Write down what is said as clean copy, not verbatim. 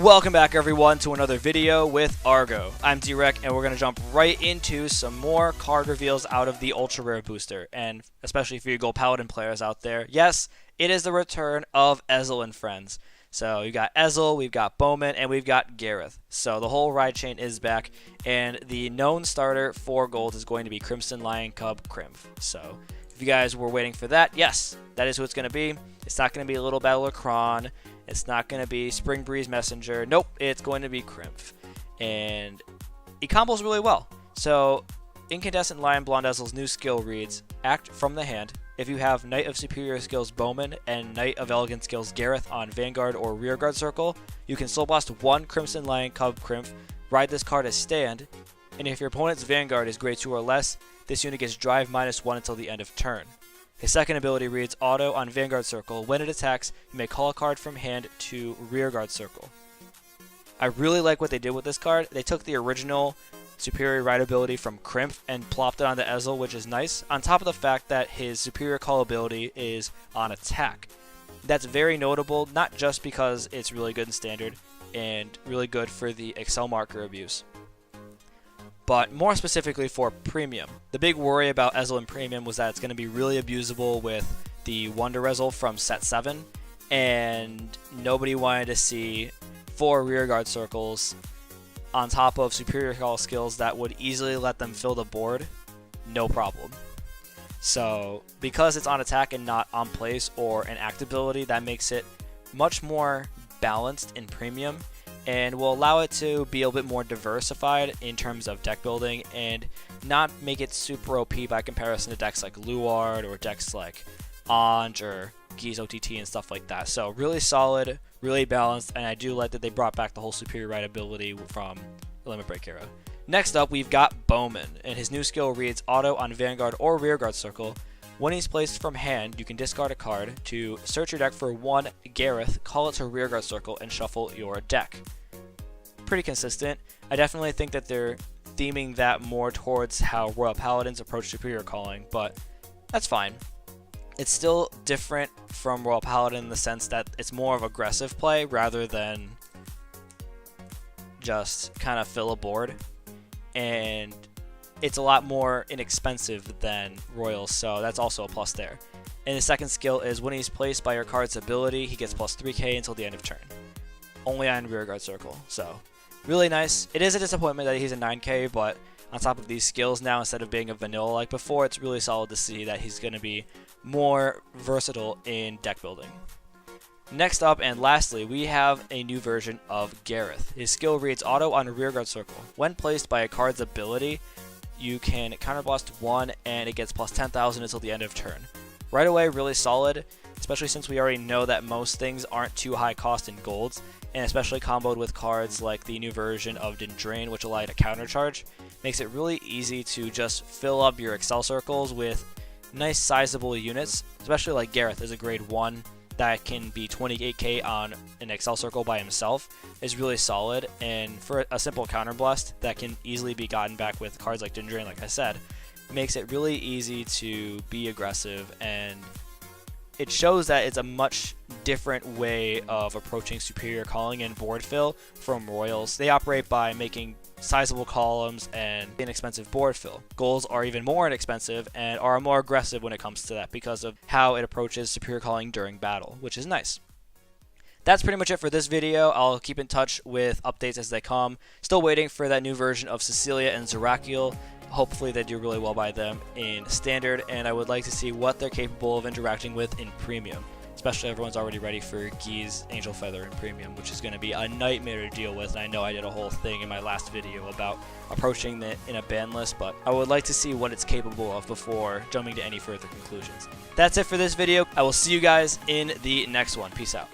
Welcome back everyone to another video with Argo. I'm D-Rec and we're going to jump right into some more card reveals out of the Ultra Rare Booster, and especially for you Gold Paladin players out there, yes, it is the return of Ezel and friends. So you got Ezel, we've got Beaumains, and we've got Gareth. So the whole ride chain is back, and the known starter for gold is going to be Crimson Lion Cub Crimf. So if you guys were waiting for that, yes, that is who it's going to be. It's not going to be a Little Battle of Kron. It's not going to be Spring Breeze Messenger. Nope, it's going to be Crimf. And he combos really well. So Incandescent Lion Blonde Ezel's new skill reads, Act from the hand. If you have Knight of Superior skills Beaumains and Knight of Elegant skills Gareth on Vanguard or Rearguard Circle, you can Soul Blast one Crimson Lion Cub Crimf, ride this card as stand, and if your opponent's Vanguard is grade 2 or less, this unit gets Drive -1 until the end of turn. His second ability reads Auto on Vanguard Circle. When it attacks, you may call a card from hand to Rearguard Circle. I really like what they did with this card. They took the original Superior Ride ability from Crimf and plopped it onto Ezel, which is nice, on top of the fact that his Superior Call ability is on attack. That's very notable, not just because it's really good in Standard and really good for the Excel marker abuse, but more specifically for Premium. The big worry about Ezel in Premium was that it's going to be really abusable with the Wonder Ezel from set 7, and nobody wanted to see 4 Rearguard Circles on top of Superior Call skills that would easily let them fill the board, no problem. So because it's on attack and not on place or an act ability, that makes it much more balanced in Premium, and will allow it to be a bit more diversified in terms of deck building and not make it super OP by comparison to decks like Luard or decks like Anj or Geese OTT and stuff like that. So really solid, really balanced, and I do like that they brought back the whole Superior Ride ability from the Limit Break era. Next up, we've got Beaumains, and his new skill reads Auto on Vanguard or Rearguard Circle. When he's placed from hand, you can discard a card to search your deck for one Gareth, call it to Rearguard Circle, and shuffle your deck. Pretty consistent. I definitely think that they're theming that more towards how Royal Paladins approach Superior Calling, but that's fine. It's still different from Royal Paladin in the sense that it's more of aggressive play rather than just kind of fill a board, and it's a lot more inexpensive than Royals, so that's also a plus there. And the second skill is when he's placed by your card's ability, he gets plus 3k until the end of turn. Only on Rearguard Circle, so really nice. It is a disappointment that he's a 9k, but on top of these skills now, instead of being a vanilla like before, it's really solid to see that he's going to be more versatile in deck building. Next up and lastly, we have a new version of Gareth. His skill reads Auto on Rearguard Circle. When placed by a card's ability, you can counterblast 1 and it gets plus 10,000 until the end of turn. Right away, really solid, especially since we already know that most things aren't too high cost in golds, and especially comboed with cards like the new version of Dindrain, which allow you to countercharge, makes it really easy to just fill up your Excel circles with nice sizable units, especially like Gareth is a grade 1 that can be 28k on an Excel circle by himself, is really solid, and for a simple counterblast that can easily be gotten back with cards like Dindrain, like I said, makes it really easy to be aggressive, and it shows that it's a much different way of approaching Superior Calling and board fill from Royals. They operate by making sizable columns and inexpensive board fill. Goals are even more inexpensive and are more aggressive when it comes to that because of how it approaches Superior Calling during battle, which is nice. That's pretty much it for this video. I'll keep in touch with updates as they come. Still waiting for that new version of Cecilia and Zerakiel. Hopefully they do really well by them in Standard, and I would like to see what they're capable of interacting with in Premium. Especially everyone's already ready for Geese Angel Feather in Premium, which is going to be a nightmare to deal with. And I know I did a whole thing in my last video about approaching it in a ban list, but I would like to see what it's capable of before jumping to any further conclusions. That's it for this video. I will see you guys in the next one. Peace out.